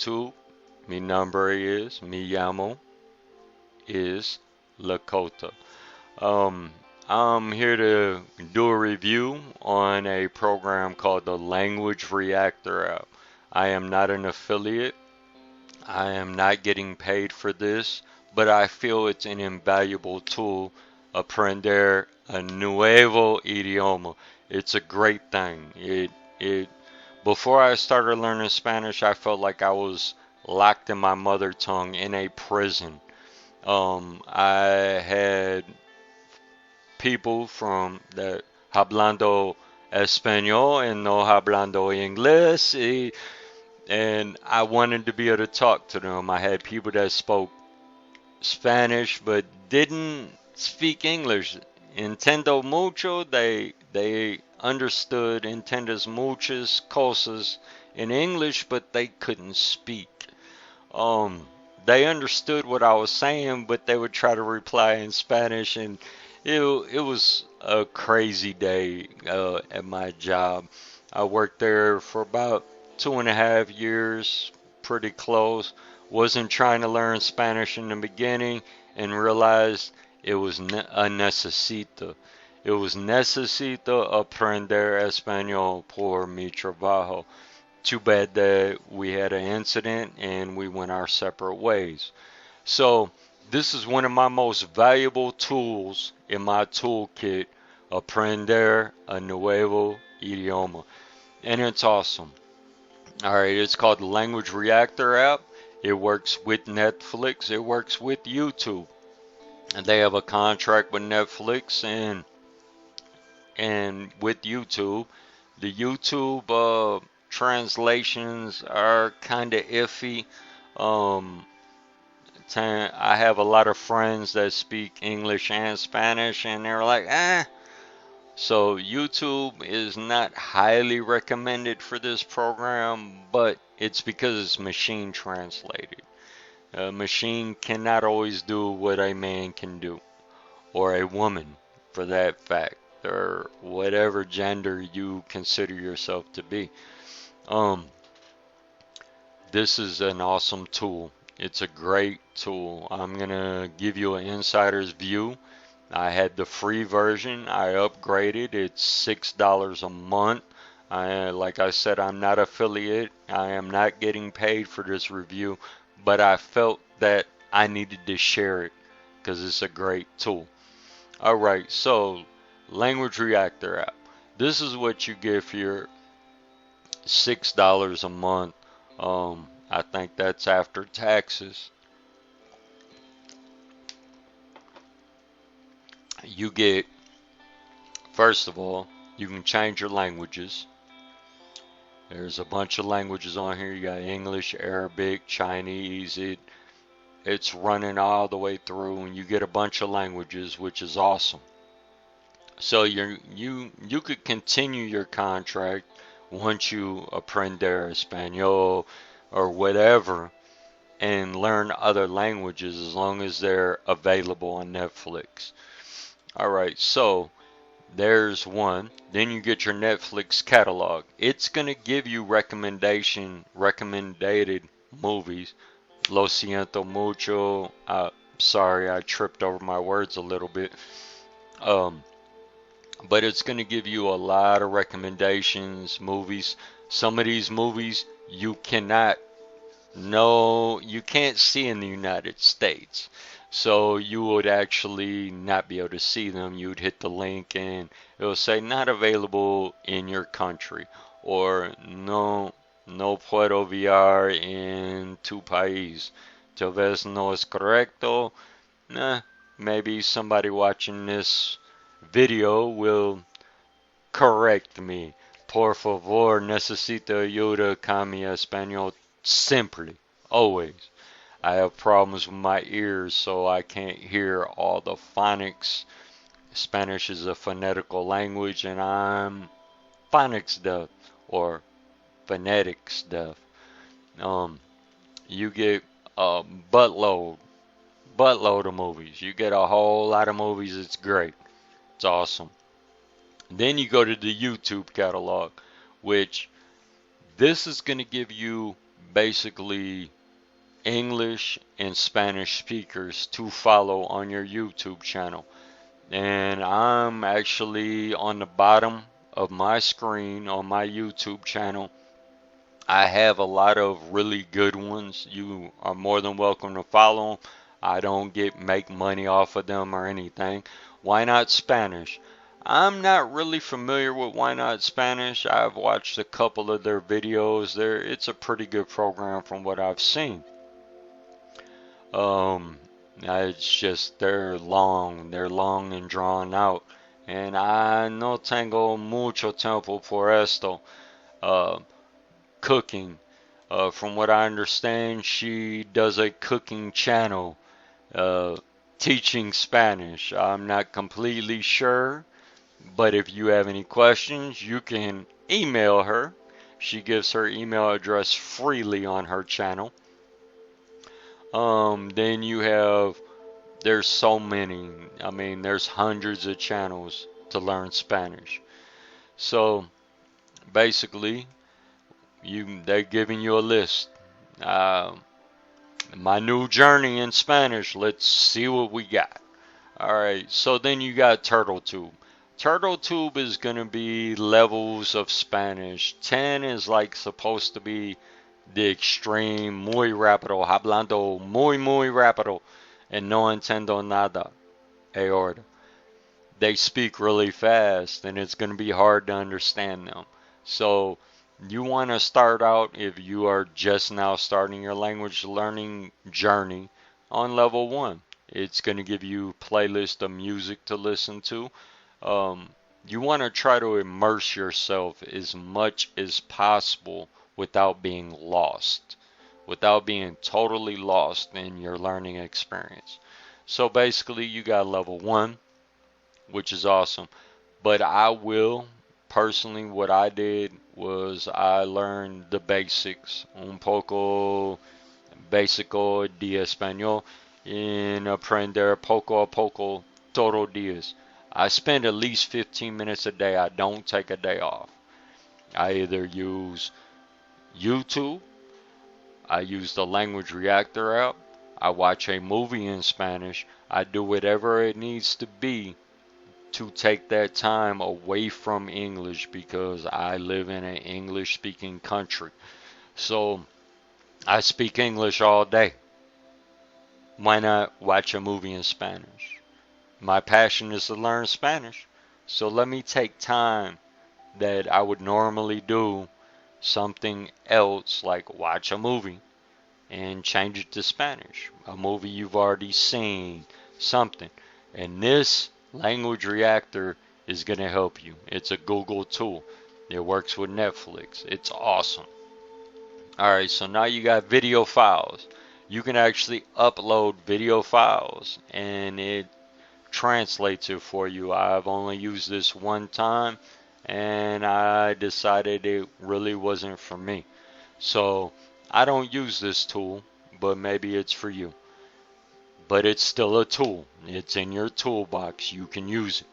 YouTube. Mi nombre es, mi llamo is Lakota. Um, I'm here to do a review on a program called the Language Reactor app. I am not an affiliate. I am not getting paid for this, but I feel it's an invaluable tool. Aprender a nuevo idioma. It's a great thing. It Before I started learning Spanish, I felt like I was locked in my mother tongue in a prison. I had people from that hablando español and no hablando inglés, and I wanted to be able to talk to them. I had people that spoke Spanish but didn't speak English. Entiendo mucho. They understood entiendes muchas cosas in English, but they couldn't speak. Um, they understood what I was saying, but they would try to reply in Spanish, and it was a crazy day at my job. I worked there for about 2.5 years, pretty close. Wasn't trying to learn Spanish in the beginning, and realized it was a necesito. It was necesito aprender español por mi trabajo. Too bad that we had an incident and we went our separate ways. So, this is one of my most valuable tools in my toolkit, aprender a nuevo idioma. And it's awesome. Alright, it's called the Language Reactor app. It works with Netflix, it works with YouTube. And they have a contract with Netflix and with YouTube. The YouTube translations are kind of iffy. Um, I have a lot of friends that speak English and Spanish, and they're like, eh. So YouTube is not highly recommended for this program, but it's because it's machine translated. A machine cannot always do what a man can do, or a woman for that fact, or whatever gender you consider yourself to be. Um, this is an awesome tool. It's a great tool. I'm gonna give you an insider's view. I had the free version. I upgraded. It's $6 a month. Like I said, I'm not affiliate. I am not getting paid for this review, but I felt that I needed to share it because it's a great tool. Alright, so Language Reactor app. This is what you get for your $6 a month. I think that's after taxes. You get, first of all, you can change your languages. There's a bunch of languages on here. You got English, Arabic, Chinese. It's running all the way through, and you get a bunch of languages, which is awesome. So you could continue your contract once you aprender español or whatever and learn other languages as long as they're available on Netflix. Alright, so there's one. Then you get your Netflix catalog. It's gonna give you recommended movies. Lo siento mucho. Sorry, I tripped over my words a little bit. Um, but it's gonna give you a lot of recommendations, movies. Some of these movies you can't see in the United States. So you would actually not be able to see them. You'd hit the link and it'll say not available in your country, or no puedo enviar en tu país. Tal vez no es correcto. Nah, maybe somebody watching this video will correct me. Por favor, necesito ayuda con mi español. Simply, always. I have problems with my ears, so I can't hear all the phonics. Spanish is a phonetical language, and I'm phonics deaf, or phonetics deaf. Um, you get a buttload of movies. You get a whole lot of movies. It's great. It's awesome. Then you go to the YouTube catalog, which this is going to give you basically English and Spanish speakers to follow on your YouTube channel. And I'm actually on the bottom of my screen on my YouTube channel. I have a lot of really good ones. You are more than welcome to follow them. I don't make money off of them or anything. Why Not Spanish? I'm not really familiar with Why Not Spanish. I've watched a couple of their videos. It's a pretty good program from what I've seen. Um, it's just they're long and drawn out, and I no tengo mucho tiempo por esto. Uh, Cooking. From what I understand, she does a cooking channel uh, teaching Spanish. I'm not completely sure, but if you have any questions, you can email her. She gives her email address freely on her channel. Then there's so many. I mean, there's hundreds of channels to learn Spanish. So basically, they're giving you a list. Uh, my new journey in Spanish. Let's see what we got. All right. So then you got TurtleTube. TurtleTube is gonna be levels of Spanish. 10 is like supposed to be the extreme, muy rápido, hablando muy rápido, and no entiendo nada, aorta. They speak really fast, and it's going to be hard to understand them. So you want to start out, if you are just now starting your language learning journey, on level 1. It's going to give you a playlist of music to listen to. Um, you want to try to immerse yourself as much as possible without being lost, without being totally lost in your learning experience. So basically, you got level 1, which is awesome. But I will, personally, what I did was I learned the basics, un poco básico de español, en aprender poco a poco todos días. I spend at least 15 minutes a day. I don't take a day off. I either use YouTube, I use the language reactor app, I watch a movie in Spanish, I do whatever it needs to be to take that time away from English because I live in an English speaking country. So I speak English all day. Why not watch a movie in Spanish? My passion is to learn Spanish. So let me take time that I would normally do something else like watch a movie and change it to Spanish. A movie you've already seen, something. And this language reactor is going to help you. It's a Google tool. It works with Netflix. It's awesome. Alright, so now you got video files. You can actually upload video files and it translates it for you. I've only used this one time and I decided it really wasn't for me. So I don't use this tool, but maybe it's for you. But it's still a tool. It's in your toolbox. You can use it.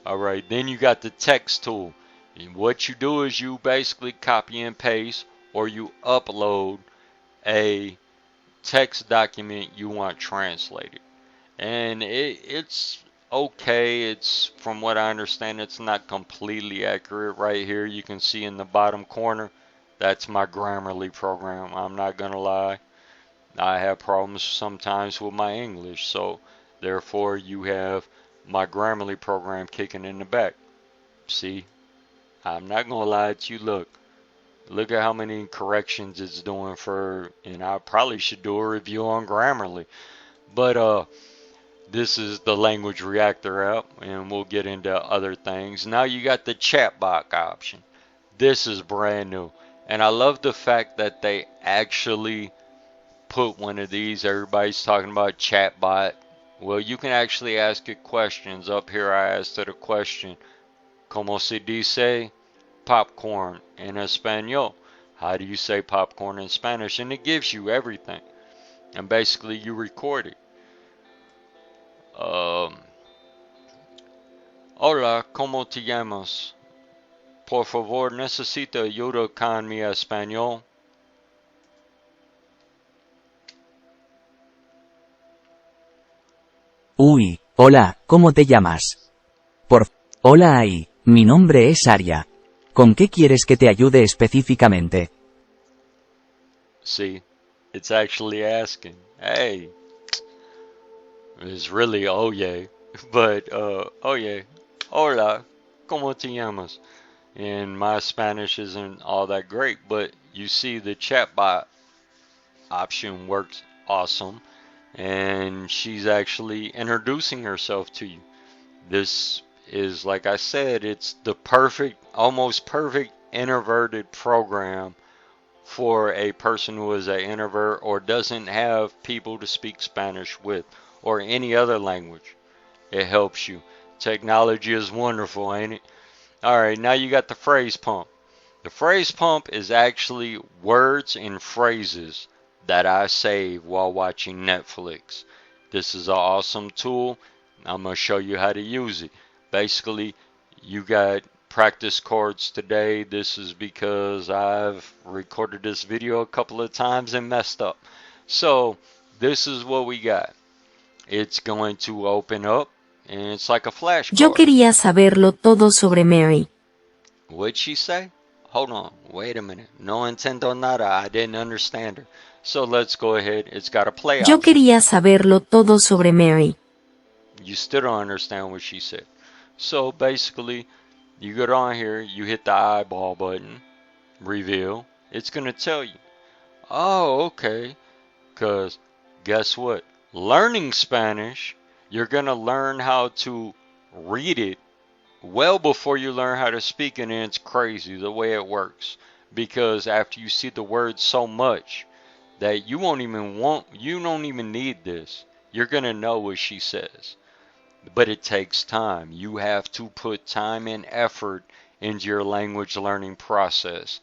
Alright, then you got the text tool. And what you do is you basically copy and paste or you upload a text document you want translated. And it's okay. It's, from what I understand, it's not completely accurate. Right here you can see in the bottom corner, that's my Grammarly program. I'm not gonna lie. I have problems sometimes with my English, so therefore you have my Grammarly program kicking in the back. See, I'm not gonna lie to you. Look at how many corrections it's doing for, and I probably should do a review on Grammarly. But this is the language reactor app, and we'll get into other things. Now you got the chat box option. This is brand new, and I love the fact that they actually put one of these. Everybody's talking about chatbot. Well, you can actually ask it questions. Up here I asked it a question. ¿Cómo se dice popcorn en español? How do you say popcorn in Spanish? And it gives you everything. And basically you record it. Hola, ¿cómo te llamas? Por favor, necesito ayuda con mi español. Uy, hola, ¿cómo te llamas? Hola ahí, mi nombre es Aria. ¿Con qué quieres que te ayude específicamente? See, it's actually asking, hey, it's really oye, but oye, hola, ¿cómo te llamas? And my Spanish isn't all that great, but you see the chatbot option works awesome, and she's actually introducing herself to you. This is, like I said, it's the perfect, almost perfect introverted program for a person who is an introvert or doesn't have people to speak Spanish with or any other language. It helps you. Technology is wonderful, ain't it? Alright, now you got the phrase pump. The phrase pump is actually words and phrases that I save while watching Netflix. This is an awesome tool. I'm going to show you how to use it. Basically, you got practice chords today. This is because I've recorded this video a couple of times and messed up. So, this is what we got. It's going to open up and it's like a Yo flashcard. quería saberlo todo sobre Mary. What'd she say? Hold on, wait a minute. No entiendo nada. I didn't understand her. So let's go ahead. It's got a play Yo option. quería saberlo todo sobre Mary. You still don't understand what she said. So basically, you go on here, you hit the eyeball button, reveal. It's going to tell you. Oh, okay. Because guess what? Learning Spanish, you're going to learn how to read it well before you learn how to speak it, and it's crazy the way it works. Because after you see the words so much that you don't even need this. You're going to know what she says. But it takes time. You have to put time and effort into your language learning process.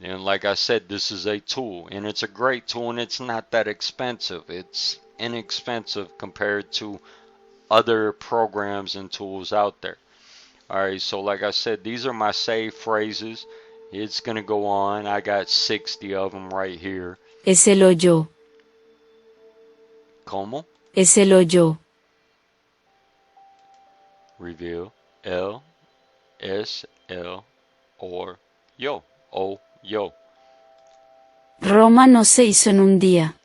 And like I said, this is a tool, and it's a great tool, and it's not that expensive. It's inexpensive compared to other programs and tools out there. Alright, so like I said, these are my saved phrases. It's going to go on. I got 60 of them right here. Es el hoyo. ¿Cómo? Es el hoyo. Reveal. L, S, L, or yo. O, yo. Roma no se hizo en un día.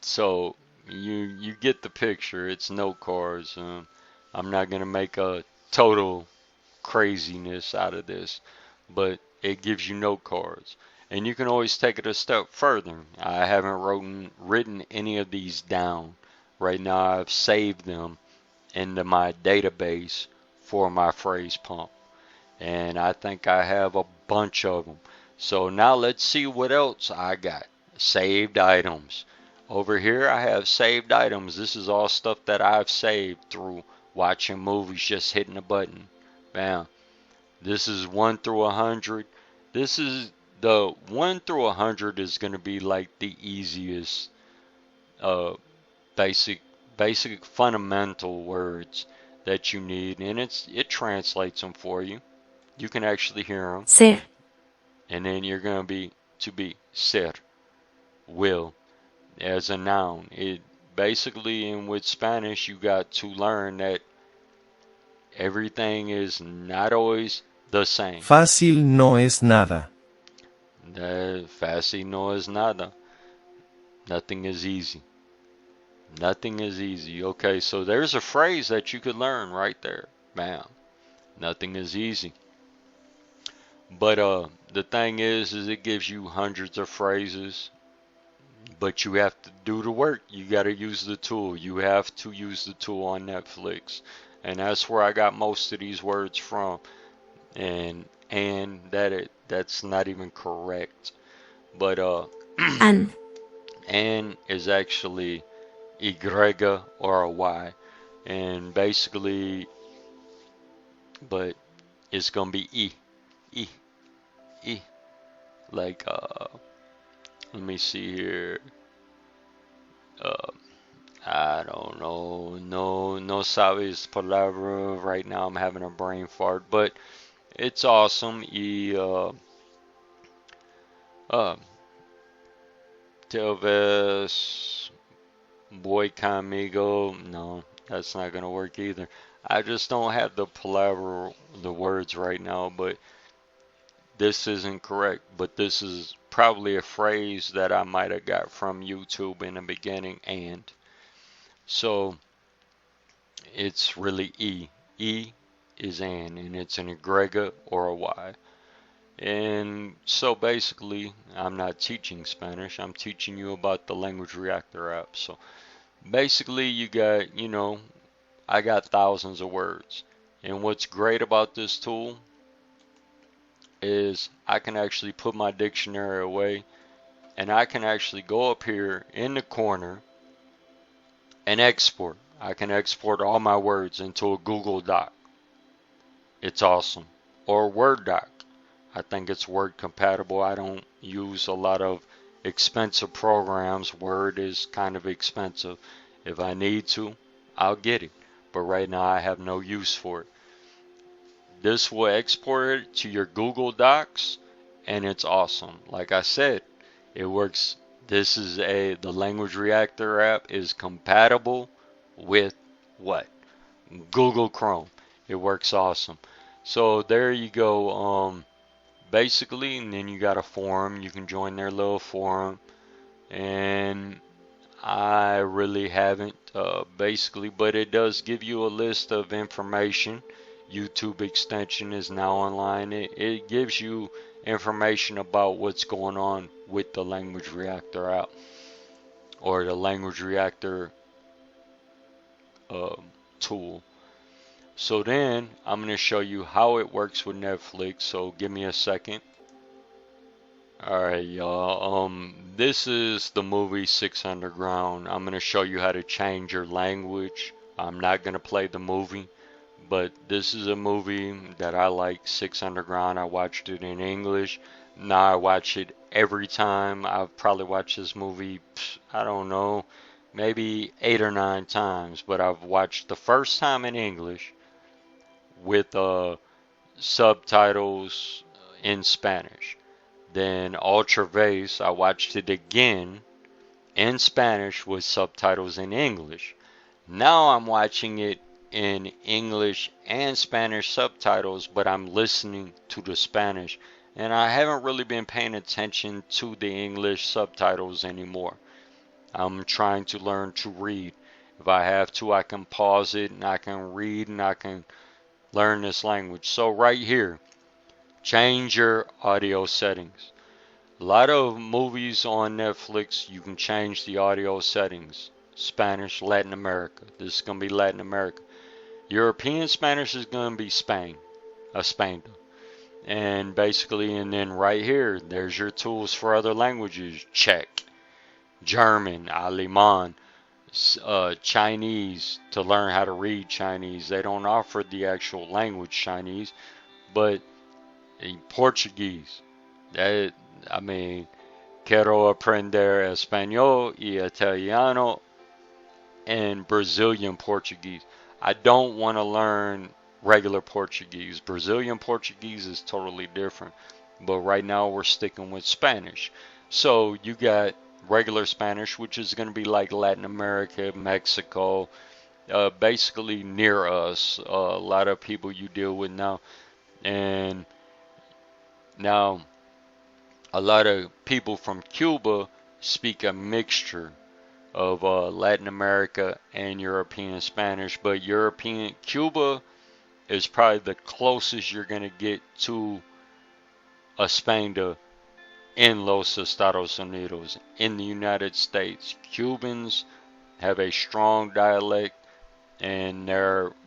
So, you get the picture. It's note cards. I'm not going to make a total craziness out of this, but it gives you note cards. And you can always take it a step further. I haven't written any of these down. Right now I've saved them into my database for my phrase pump. And I think I have a bunch of them. So now let's see what else I got. Saved items. Over here I have saved items. This is all stuff that I've saved through watching movies, just hitting a button. Bam. This is 1 through 100. This is the 1 through 100 is going to be like the easiest uh, basic fundamental words that you need, and it translates them for you. You can actually hear them. Ser. And then you're going to be ser, will, as a noun. It basically, and with Spanish, you got to learn that everything is not always the same. Fácil no es nada. Fácil no es nada. Nothing is easy. Nothing is easy. Okay, so there's a phrase that you could learn right there. Bam. Nothing is easy. But the thing is it gives you hundreds of phrases, but you have to do the work. You got to use the tool. You have to use the tool on Netflix. And that's where I got most of these words from. And that's not even correct. But An. and is actually y or a y, and basically, but it's gonna be e, like let me see here. I don't know, no sabes palabra right now. I'm having a brain fart, but it's awesome. Talvez voy conmigo. No, that's not gonna work either. I just don't have the words right now, but this isn't correct. But this is probably a phrase that I might have got from YouTube in the beginning, and so it's really E. E is and it's an agrega or a Y. And so basically, I'm not teaching Spanish, I'm teaching you about the Language Reactor app. So basically, you got, I got thousands of words. And what's great about this tool is I can actually put my dictionary away and I can actually go up here in the corner and export. I can export all my words into a Google Doc. It's awesome. Or Word doc. I think it's Word compatible. I don't use a lot of expensive programs. Word is kind of expensive. If I need to, I'll get it. But right now I have no use for it. This will export it to your Google Docs and it's awesome. Like I said, it works. The Language Reactor app is compatible with what? Google Chrome. It works awesome. So there you go. Basically, and then you got a forum. You can join their little forum. And I really haven't, basically, but it does give you a list of information. YouTube extension is now online. It gives you information about what's going on with the Language Reactor app or the Language Reactor tool. So then I'm going to show you how it works with Netflix. So give me a second. Alright, y'all. This is the movie Six Underground. I'm going to show you how to change your language. I'm not going to play the movie, but this is a movie that I like, Six Underground. I watched it in English. Now I watch it every time. I've probably watched this movie, I don't know, maybe 8 or 9 times, but I've watched the first time in English with subtitles in Spanish. Then Ultra Vase, I watched it again in Spanish with subtitles in English. Now I'm watching it in English and Spanish subtitles, but I'm listening to the Spanish. And I haven't really been paying attention to the English subtitles anymore. I'm trying to learn to read. If I have to, I can pause it and I can read and I can learn this language. So right here, change your audio settings. A lot of movies on Netflix, you can change the audio settings. Spanish, Latin America. This is going to be Latin America. European Spanish is going to be Spain. Spain. And basically, and then right here, there's your tools for other languages. Czech, German, Alemán, Chinese, to learn how to read Chinese. They don't offer the actual language Chinese, but Portuguese. Quiero aprender español y italiano and Brazilian Portuguese. I don't want to learn regular Portuguese. Brazilian Portuguese is totally different. But right now we're sticking with Spanish. So you got regular Spanish, which is going to be like Latin America, Mexico, basically near us. A lot of people you deal with now. And now a lot of people from Cuba speak a mixture of Latin America and European Spanish, but Cuba is probably the closest you're going to get to a España in Los Estados Unidos, in the United States. Cubans have a strong dialect and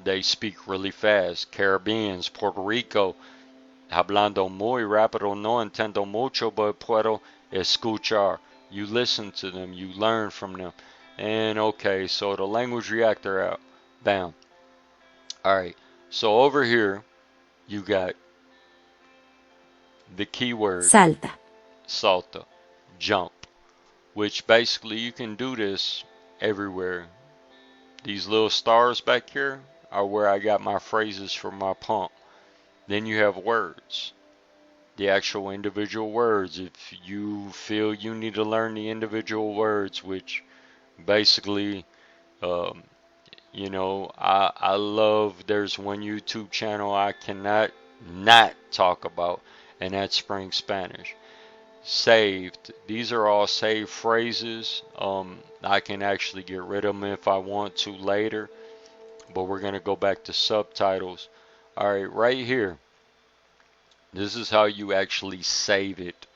they speak really fast. Caribbeans, Puerto Rico, hablando muy rápido, no entiendo mucho, but puedo escuchar. You listen to them, you learn from them. And okay, so the Language Reactor out. Bam. Alright, so over here, you got the keyword Salta. salta, jump, which basically you can do this everywhere. These little stars back here are where I got my phrases for my pump. Then you have words. the actual individual words. If you feel you need to learn the individual words, which basically, um, I love, there's one YouTube channel I cannot not talk about, and that's Spring Spanish. Saved. These are all saved phrases. I can actually get rid of them if I want to later, but we're going to go back to subtitles. All right, right here. This is how you actually save it.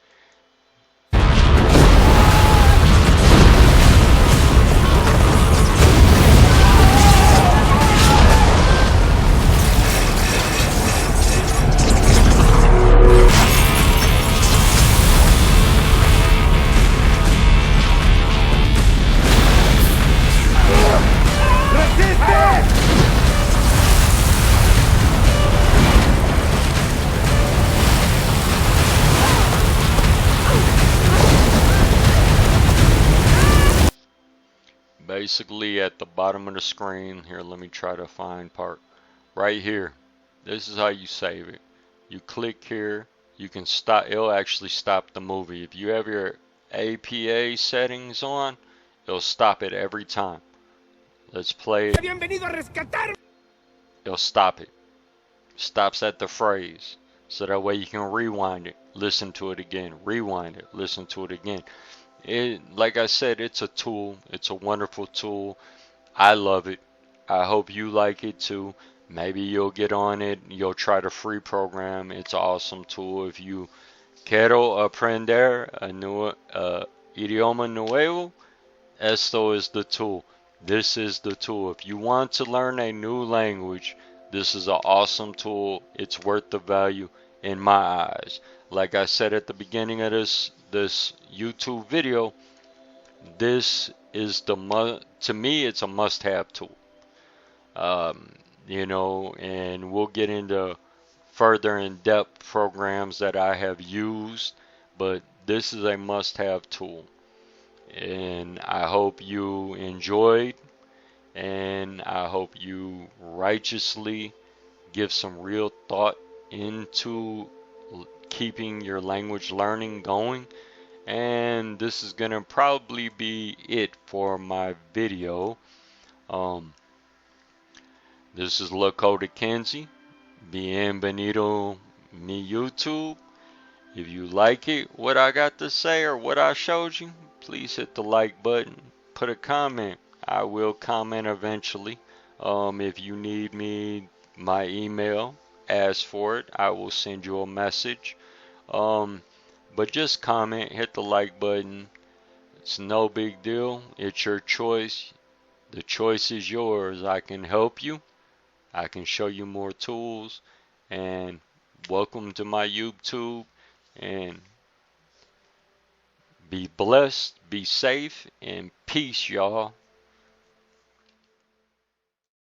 Basically at the bottom of the screen here, let me try to find part right here. This is how you save it. You click here, you can stop, it'll actually stop the movie. If you have your APA settings on, it'll stop it every time. Let's play it. It'll stop it. Stops at the phrase, so that way you can rewind it, listen to it again, rewind it, listen to it again. Like I said, it's a tool. It's a wonderful tool. I love it. I hope you like it too. Maybe you'll get on it. You'll try the free program. It's an awesome tool. If you quiero aprender idioma nuevo, esto is the tool. This is the tool. If you want to learn a new language, this is an awesome tool. It's worth the value in my eyes. Like I said at the beginning of this YouTube video, this is to me, it's a must-have tool. And we'll get into further in-depth programs that I have used, but this is a must-have tool. And I hope you enjoyed, and I hope you righteously give some real thought into keeping your language learning going. And this is gonna probably be it for my video. This is Lakota Kenzie. Bienvenido mi YouTube. If you like it, what I got to say or what I showed you, please hit the like button. Put a comment. I will comment eventually. If you need me, my email, ask for it. I will send you a message. But just comment, hit the like button. It's no big deal. It's your choice. The choice is yours. I can help you. I can show you more tools. And welcome to my YouTube. And be blessed, be safe, and peace, y'all.